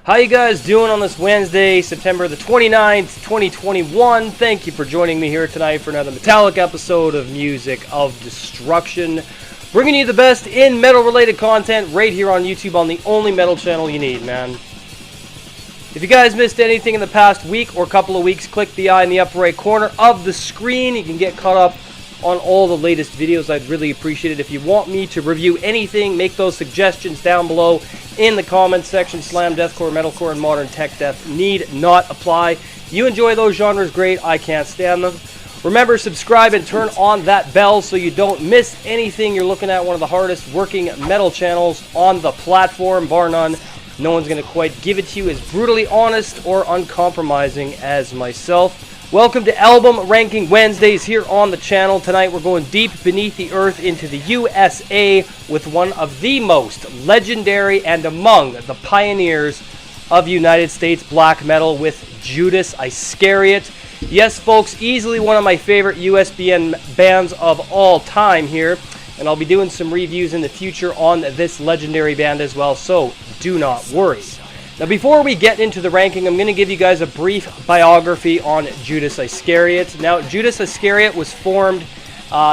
How you guys doing on this Wednesday, September the 29th, 2021? Thank you for joining me here tonight for another metallic episode of Music of Destruction. Bringing you the best in metal-related content right here on YouTube on the only metal channel you need, man. If you guys missed anything in the past week or couple of weeks, click the eye in the upper right corner of the screen. You can get caught up on all the latest videos. I'd really appreciate it. If you want me to review anything, make those suggestions down below in the comments section. Slam, deathcore, metalcore, and modern tech death need not apply. You enjoy those genres, great. I can't stand them. Remember, subscribe and turn on that bell so you don't miss anything. You're looking at one of the hardest working metal channels on the platform, bar none. No one's going to quite give it to you as brutally honest or uncompromising as myself. Welcome to Album Ranking Wednesdays here on the channel. Tonight we're going deep beneath the earth into the USA with one of the most legendary and among the pioneers of United States black metal with Judas Iscariot. Yes, folks, easily one of my favorite USBM bands of all time here. And I'll be doing some reviews in the future on this legendary band as well, so do not worry. Now, before we get into the ranking, I'm going to give you guys a brief biography on Judas Iscariot. Now, Judas Iscariot was formed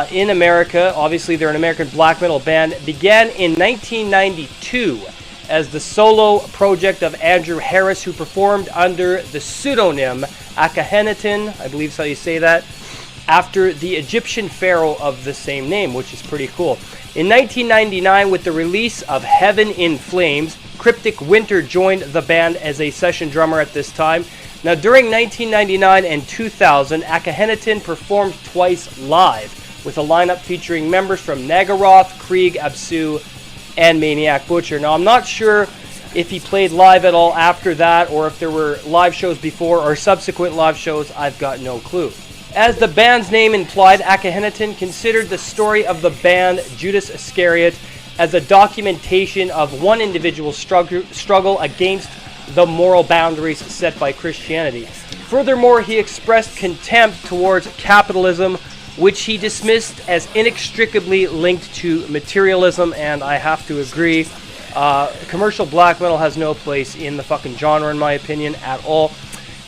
in America. Obviously, they're an American black metal band. Began in 1992 as the solo project of Andrew Harris, who performed under the pseudonym Akhenaten, I believe is how you say that, after the Egyptian Pharaoh of the same name, which is pretty cool. In 1999, with the release of Heaven in Flames, Cryptic Winter joined the band as a session drummer at this time. Now, during 1999 and 2000, Akhenaten performed twice live with a lineup featuring members from Nargaroth, Krieg, Absu, and Maniac Butcher. Now, I'm not sure if he played live at all after that or if there were live shows before or subsequent live shows. I've got no clue. As the band's name implied, Akhenaten considered the story of the band Judas Iscariot as a documentation of one individual's struggle against the moral boundaries set by Christianity. Furthermore, he expressed contempt towards capitalism, which he dismissed as inextricably linked to materialism, and I have to agree. Commercial black metal has no place in the fucking genre, in my opinion, at all.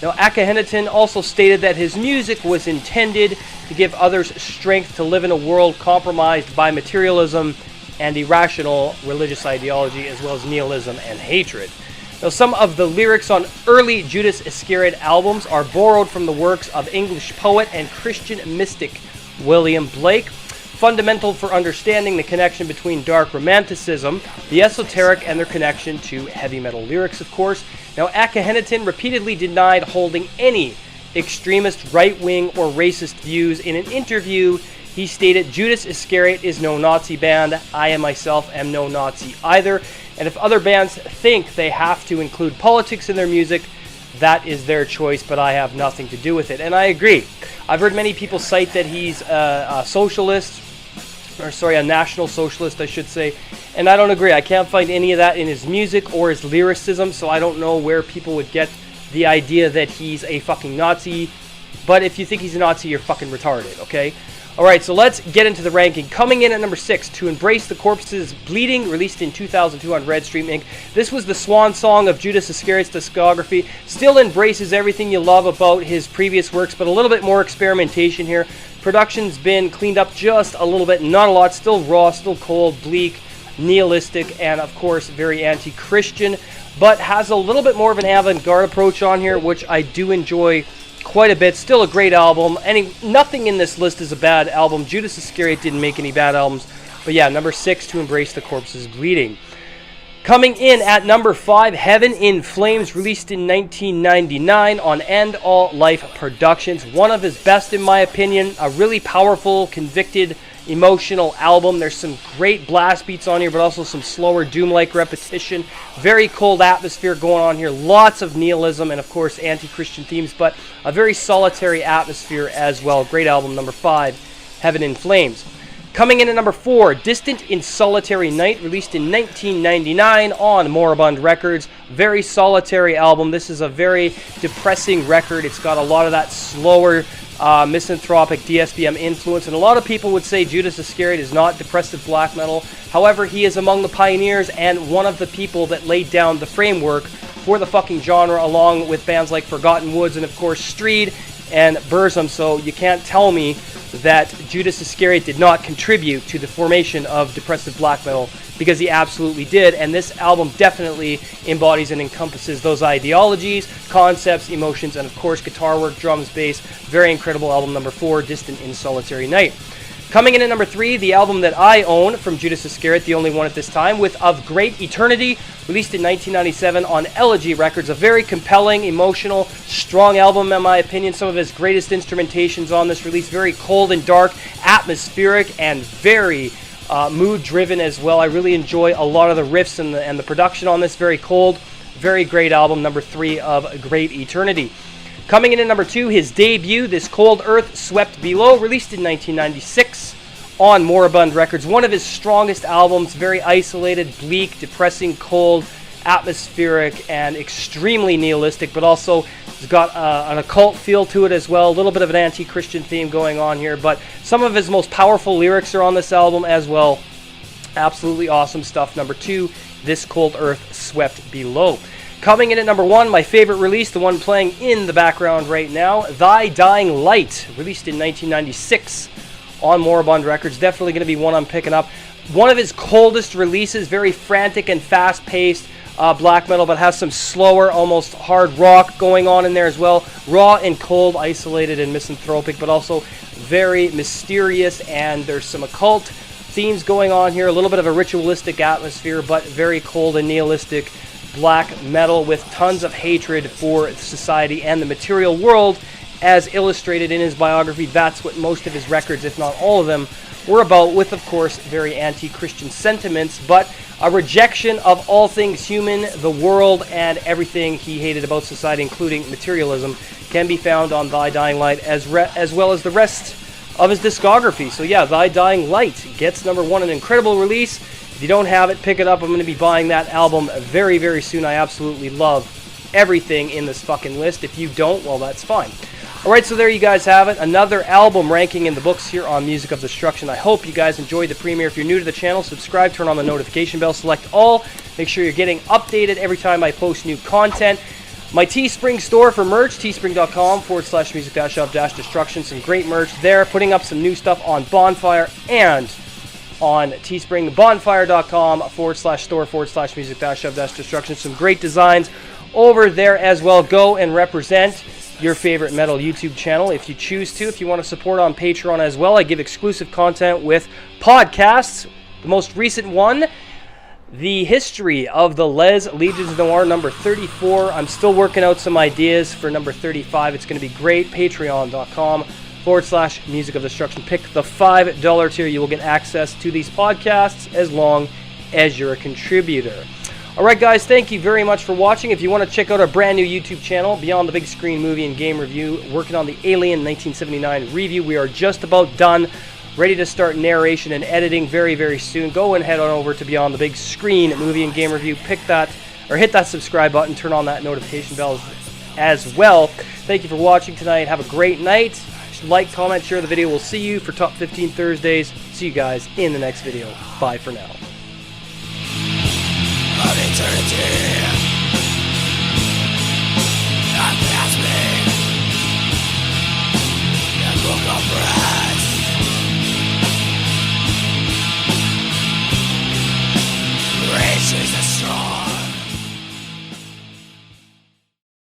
Now, Akhenaten also stated that his music was intended to give others strength to live in a world compromised by materialism and irrational religious ideology, as well as nihilism and hatred. Now, some of the lyrics on early Judas Iscariot albums are borrowed from the works of English poet and Christian mystic William Blake. Fundamental for understanding the connection between dark romanticism, the esoteric, and their connection to heavy metal lyrics, of course. Now, Akhenaten repeatedly denied holding any extremist right-wing or racist views. In an interview, he stated, "Judas Iscariot is no Nazi band. I myself am no Nazi either. And if other bands think they have to include politics in their music, that is their choice, but I have nothing to do with it." And I agree. I've heard many people cite that he's a socialist, or sorry, a national socialist, I should say. And I don't agree. I can't find any of that in his music or his lyricism, so I don't know where people would get the idea that he's a fucking Nazi. But if you think he's a Nazi, you're fucking retarded, okay? Alright, so let's get into the ranking. Coming in at number 6, To Embrace the Corpse's Bleeding, released in 2002 on Red Stream Inc. This was the swan song of Judas Iscariot's discography. Still embraces everything you love about his previous works, but a little bit more experimentation here. Production's been cleaned up just a little bit, not a lot. Still raw, still cold, bleak, nihilistic, and of course very anti-Christian, but has a little bit more of an avant-garde approach on here, which I do enjoy quite a bit. Still a great album. Nothing in this list is a bad album. Judas Iscariot didn't make any bad albums. But yeah, number 6, To Embrace the Corpse's Bleeding. Coming in at number 5, Heaven in Flames, released in 1999 on End All Life Productions. One of his best, in my opinion. A really powerful, convicted, emotional album. There's some great blast beats on here, but also some slower doom-like repetition. Very cold atmosphere going on here. Lots of nihilism and, of course, anti-Christian themes, but a very solitary atmosphere as well. Great album, number 5, Heaven in Flames. Coming in at number 4, Distant in Solitary Night, released in 1999 on Moribund Records. Very solitary album. This is a very depressing record. It's got a lot of that slower, misanthropic DSBM influence, and a lot of people would say Judas Iscariot is not depressive black metal. However, he is among the pioneers and one of the people that laid down the framework for the fucking genre, along with bands like Forgotten Woods and, of course, Streed and Burzum. So you can't tell me that Judas Iscariot did not contribute to the formation of depressive black metal, because he absolutely did. And this album definitely embodies and encompasses those ideologies, concepts, emotions, and of course guitar work, drums, bass. Very incredible album. Number 4, Distant in Solitary Night. Coming in at number 3, the album that I own from Judas Iscariot, the only one at this time, with Of Great Eternity, released in 1997 on Elegy Records. A very compelling, emotional, strong album in my opinion. Some of his greatest instrumentations on this release. Very cold and dark, atmospheric, and very mood-driven as well. I really enjoy a lot of the riffs and the production on this. Very cold, very great album. Number 3, Of Great Eternity. Coming in at number 2, his debut, This Cold Earth Swept Below, released in 1996 on Moribund Records. One of his strongest albums, very isolated, bleak, depressing, cold, atmospheric, and extremely nihilistic, but also it's got an occult feel to it as well. A little bit of an anti-Christian theme going on here, but some of his most powerful lyrics are on this album as well. Absolutely awesome stuff. Number 2, This Cold Earth Swept Below. Coming in at number 1, my favorite release, the one playing in the background right now, Thy Dying Light, released in 1996 on Moribund Records. Definitely going to be one I'm picking up. One of his coldest releases, very frantic and fast-paced black metal, but has some slower, almost hard rock going on in there as well. Raw and cold, isolated and misanthropic, but also very mysterious, and there's some occult themes going on here. A little bit of a ritualistic atmosphere, but very cold and nihilistic black metal with tons of hatred for society and the material world, as illustrated in his biography. That's what most of his records, if not all of them, were about, with, of course, very anti-Christian sentiments, but a rejection of all things human, the world, and everything he hated about society, including materialism, can be found on Thy Dying Light, as well as the rest of his discography. So yeah, Thy Dying Light gets number 1, an incredible release. If you don't have it, pick it up. I'm going to be buying that album very, very soon. I absolutely love everything in this fucking list. If you don't, well, that's fine. Alright, so there you guys have it. Another album ranking in the books here on Music of Destruction. I hope you guys enjoyed the premiere. If you're new to the channel, subscribe, turn on the notification bell, select all. Make sure you're getting updated every time I post new content. My Teespring store for merch, teespring.com/music-of-destruction. Some great merch there. Putting up some new stuff on Bonfire and on Teespring, bonfire.com/store/music-of-destruction. Some great designs over there as well. Go and represent your favorite metal YouTube channel if you choose to. If you want to support on Patreon as well, I give exclusive content with podcasts. The most recent one, the history of the Les Legions Noir, number 34. I'm still working out some ideas for number 35. It's going to be great. Patreon.com/Music of Destruction. Pick the $5 tier. You will get access to these podcasts as long as you're a contributor. Alright guys, thank you very much for watching. If you want to check out our brand new YouTube channel, Beyond the Big Screen Movie and Game Review, working on the Alien 1979 review. We are just about done. Ready to start narration and editing very, very soon. Go and head on over to Beyond the Big Screen Movie and Game Review. Pick that, or hit that subscribe button. Turn on that notification bell as well. Thank you for watching tonight. Have a great night. Like, comment, share the video. We'll see you for Top 15 Thursdays. See you guys in the next video. Bye for now. Of eternity.